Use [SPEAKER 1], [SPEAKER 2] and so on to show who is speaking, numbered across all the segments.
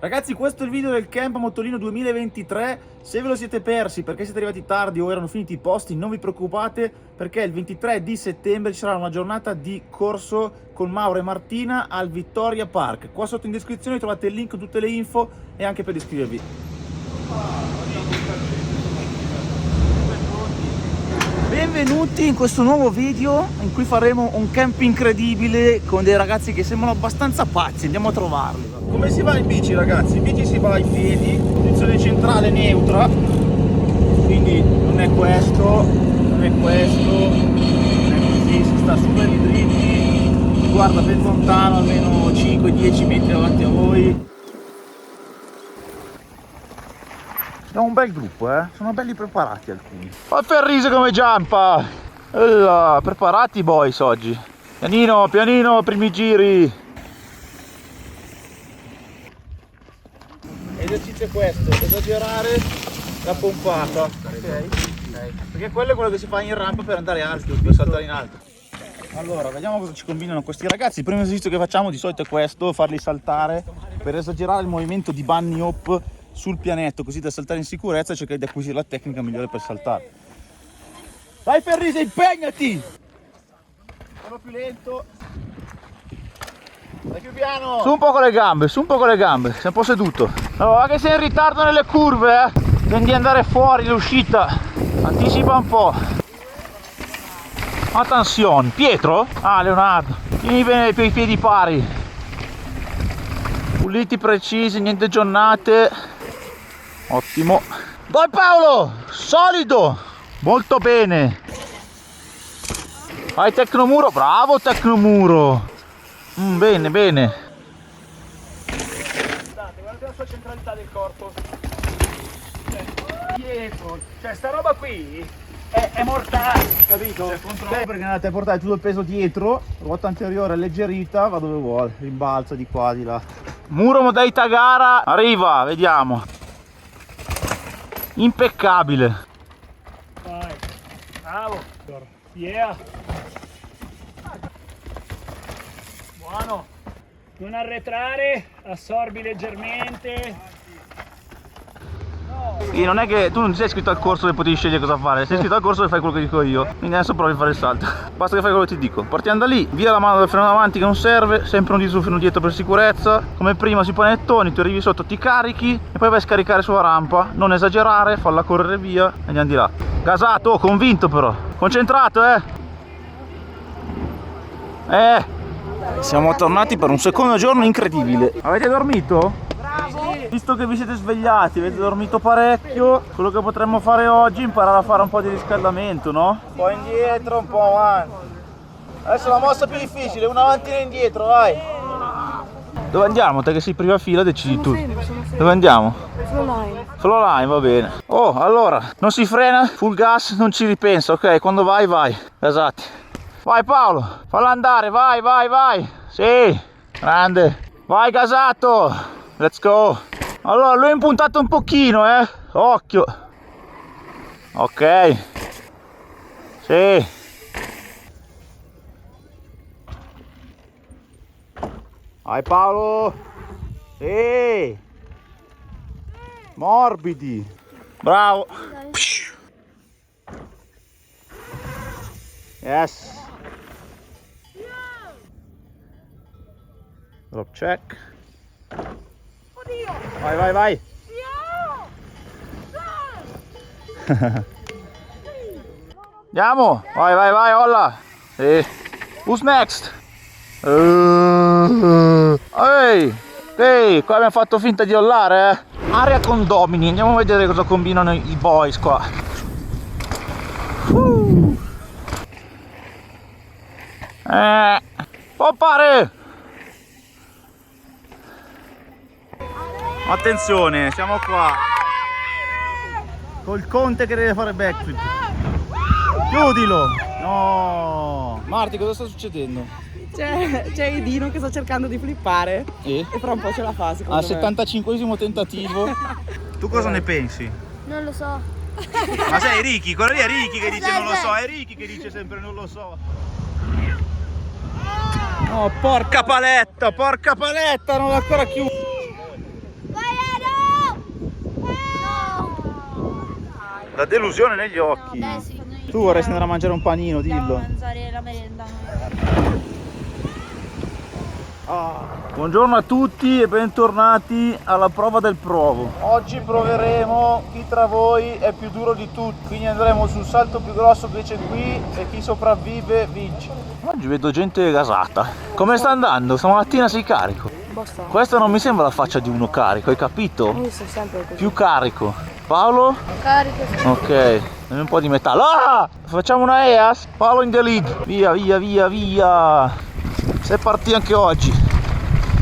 [SPEAKER 1] Ragazzi, questo è il video del Camp Motorino 2023. Se ve lo siete persi perché siete arrivati tardi o erano finiti i posti, non vi preoccupate, perché il 23 di settembre ci sarà una giornata di corso con Mauro e Martina al Vittoria Park. Qua sotto in descrizione trovate il link con tutte le info e anche per iscrivervi. Benvenuti in questo nuovo video in cui faremo un camp incredibile con dei ragazzi che sembrano abbastanza pazzi. Andiamo a trovarli. Come si va in bici, ragazzi? In bici si va ai piedi, posizione centrale neutra, quindi non è questo, non è questo, non è così, si sta super dritti, guarda ben lontano, almeno 5-10 metri davanti a voi. Abbiamo un bel gruppo, sono belli preparati alcuni. Ma Ferrise come giampa! Preparati boys oggi. Pianino, pianino, primi giri. L'esercizio è questo, esagerare la pompata. Ok? Perché quello è quello che si fa in rampa per andare alto, per saltare in alto. Allora, vediamo cosa ci combinano questi ragazzi. Il primo esercizio che facciamo di solito è questo, farli saltare per esagerare il movimento di bunny hop sul pianetto, così da saltare in sicurezza e cercare di acquisire la tecnica migliore per saltare. Dai Ferrise, impegnati! Sono più lento. Dai più piano! Su un po' con le gambe, su un po' con le gambe, sei un po' seduto. Allora, che sei in ritardo nelle curve, Devi andare fuori l'uscita. Anticipa un po'. Attenzione, Pietro? Ah, Leonardo. Tieni bene i piedi pari. Puliti, precisi, niente giornate. Ottimo. Dai Paolo! Solido! Molto bene. Vai Tecnomuro, bravo Tecnomuro. Bene, bene. Guardate la sua centralità del corpo. Dietro, cioè sta roba qui è mortale, capito? Perché andate a portare tutto il peso dietro, ruota anteriore alleggerita, va dove vuole, rimbalza di qua, di là. Muro modalità gara, arriva, vediamo. Impeccabile.
[SPEAKER 2] Vai, bravo. Yeah. Buono. Non arretrare, assorbi leggermente.
[SPEAKER 1] E non è che tu non ti sei iscritto al corso e potevi scegliere cosa fare, sei iscritto al corso e fai quello che dico io. Quindi adesso provi a fare il salto. Basta che fai quello che ti dico. Partiamo da lì, via la mano dal freno avanti che non serve, sempre un dito sul freno dietro per sicurezza. Come prima si pone nettoni, tu arrivi sotto, ti carichi e poi vai a scaricare sulla rampa. Non esagerare, falla correre via e andiamo di là. Gasato, convinto però. Concentrato, Siamo tornati per un secondo giorno incredibile. Avete dormito?
[SPEAKER 2] Bravo.
[SPEAKER 1] Visto che vi siete svegliati, avete dormito parecchio, quello che potremmo fare oggi è imparare a fare un po' di riscaldamento, no? Un po' indietro, un po' avanti. Adesso la mossa più difficile, una avantina e indietro, vai. Dove andiamo? Te che sei prima fila decidi tu. Dove andiamo? Flow line, va bene. Oh, allora, non si frena, full gas, non ci ripensa, ok? Quando vai, vai. Esatto. Vai Paolo, falla andare, vai, vai, vai. Sì, grande. Vai gasato. Let's go. Allora, l'ho impuntato un pochino, Occhio. Ok. Sì. Vai Paolo. Sì. Morbidi. Bravo. Yes. Drop check. Vai, vai, vai. Andiamo. Vai, vai, vai, olla. Who's next? Ehi, qua abbiamo fatto finta di ollare, Area condomini. Andiamo a vedere cosa combinano i boys qua. Poppare! Attenzione, siamo qua col Conte che deve fare backflip. Chiudilo! No! Marti, cosa sta succedendo?
[SPEAKER 3] C'è Edino che sta cercando di flippare e fra un po' ce la fa, secondo
[SPEAKER 1] al 75esimo tentativo. Tu cosa ne pensi?
[SPEAKER 4] Non lo so.
[SPEAKER 1] Ma sei Ricky? Quello lì è Ricky che dice non lo so, è Ricky che dice sempre non lo so. Oh, porca paletta, non l'ho ancora chiuso. La delusione negli occhi.
[SPEAKER 4] Beh, sì.
[SPEAKER 1] Tu vorresti andare a mangiare un panino, dillo.
[SPEAKER 4] mangiare la merenda.
[SPEAKER 1] Buongiorno a tutti e bentornati alla prova del provo. Oggi proveremo chi tra voi è più duro di tutti, quindi andremo sul salto più grosso che c'è qui e chi sopravvive vince. Oggi vedo gente gasata. Come sta andando? Stamattina sei carico? Questa non mi sembra la faccia di uno carico, hai capito? Più carico. Paolo?
[SPEAKER 4] Carico.
[SPEAKER 1] Ok, dammi un po' di metallo. Ah! Facciamo una EAS? Paolo in the lead. Via, via, via, via. Se partì anche oggi.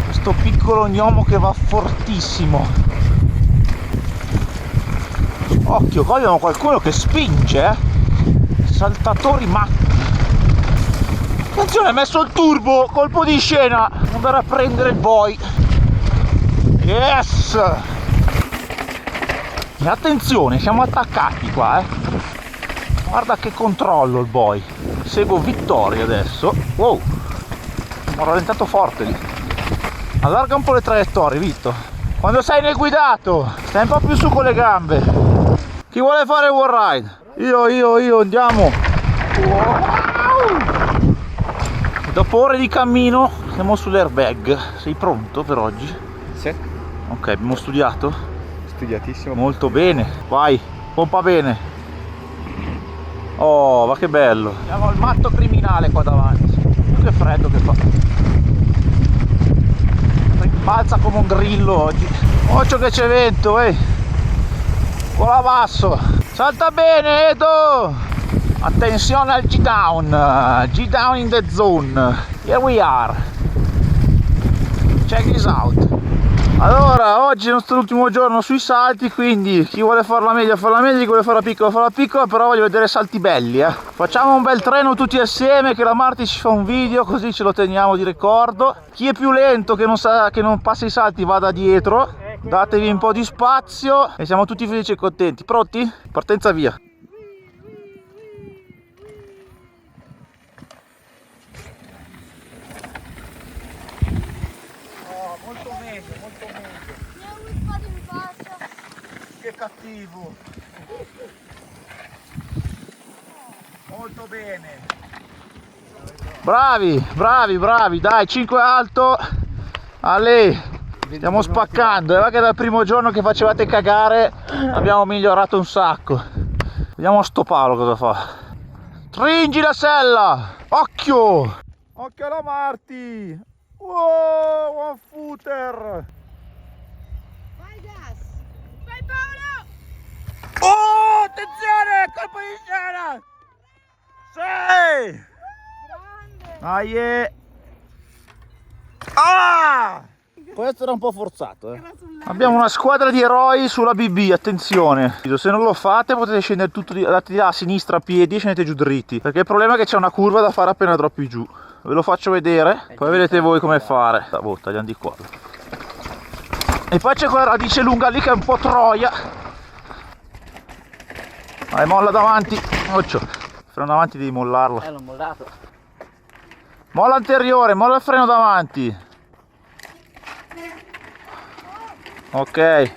[SPEAKER 1] Questo piccolo gnomo che va fortissimo. Occhio, qua abbiamo qualcuno che spinge, Saltatori matti. Attenzione, ha messo il turbo, colpo di scena. Andare a prendere il boy. Yes! E attenzione, siamo attaccati qua, Guarda che controllo il boy. Seguo Vittorio adesso. Wow! Ho rallentato forte lì. Allarga un po' le traiettorie, Vitto. Quando sei nel guidato, stai un po' più su con le gambe. Chi vuole fare il wall ride? Io, andiamo. Wow! Dopo ore di cammino siamo sull'airbag. Sei pronto per oggi?
[SPEAKER 5] Sì.
[SPEAKER 1] Ok, abbiamo studiato?
[SPEAKER 5] Studiatissimo.
[SPEAKER 1] Molto bene, vai, pompa bene. Oh, ma che bello. Abbiamo il matto criminale qua davanti. Che freddo che fa. Rimbalza come un grillo oggi. Occhio che c'è vento, Vola basso. Salta bene, Edo. Attenzione al G-down. G-down in the zone. Here we are. Check this out. Allora, oggi è il nostro ultimo giorno sui salti, quindi chi vuole fare la media, chi vuole fare la piccola, però voglio vedere salti belli, Facciamo un bel treno tutti assieme, che la Marti ci fa un video, così ce lo teniamo di ricordo. Chi è più lento, che non passa i salti, vada dietro, datevi un po' di spazio e siamo tutti felici e contenti. Pronti? Partenza via! Che cattivo! Molto bene! Bravi, dai, 5 alto! Ale! Stiamo spaccando, va che dal primo giorno che facevate cagare abbiamo migliorato un sacco. Vediamo sto Paolo cosa fa. Stringi la sella! Occhio! Occhio alla Marti! Wow, one footer! Oh, attenzione, colpo di scena! Sì! Dai! Ah! Questo era un po' forzato, Abbiamo una squadra di eroi sulla BB, attenzione. Se non lo fate potete scendere tutto di là a sinistra a piedi e scendete giù dritti. Perché il problema è che c'è una curva da fare appena droppi giù. Ve lo faccio vedere, poi vedete voi come fare. Tagliamo di qua. E poi c'è quella radice lunga lì che è un po' troia. Vai, molla davanti. Occhio. Freno davanti devi mollarlo.
[SPEAKER 3] L'ho mollato.
[SPEAKER 1] Molla anteriore, molla il freno davanti. Ok.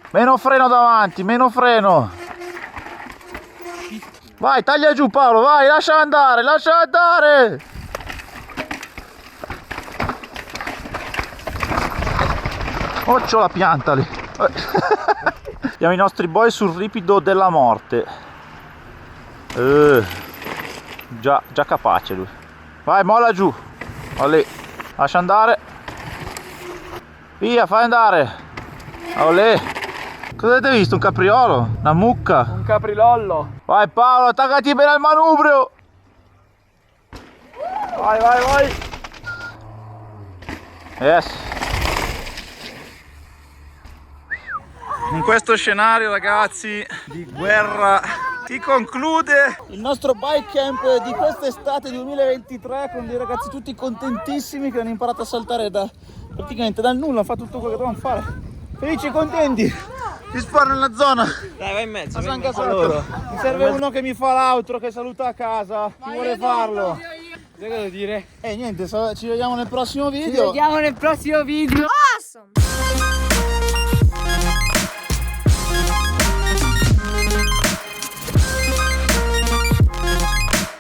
[SPEAKER 1] Meno freno davanti, meno freno. Vai, taglia giù Paolo, vai, lascia andare, lascia andare. Occhio la pianta lì. Abbiamo i nostri boy sul ripido della morte. Già capace lui. Vai, molla giù. Olè. Lascia andare. Via, fai andare. Olè. Cosa avete visto? Un capriolo? Una mucca?
[SPEAKER 2] Un caprilollo.
[SPEAKER 1] Vai Paolo, attaccati bene al manubrio. Vai. Yes. In questo scenario, ragazzi, di guerra si conclude il nostro bike camp di quest'estate 2023 con dei ragazzi tutti contentissimi che hanno imparato a saltare praticamente dal nulla, hanno fatto tutto quello che dovevano fare. Felici e contenti di sparare nella zona.
[SPEAKER 3] Dai, vai in mezzo.
[SPEAKER 1] Loro. Mi serve uno che mi fa l'outro, che saluta a casa. Chi vuole farlo?
[SPEAKER 2] Che devo dire?
[SPEAKER 1] E niente, ci vediamo nel prossimo video.
[SPEAKER 3] Ci vediamo nel prossimo video.
[SPEAKER 4] Awesome!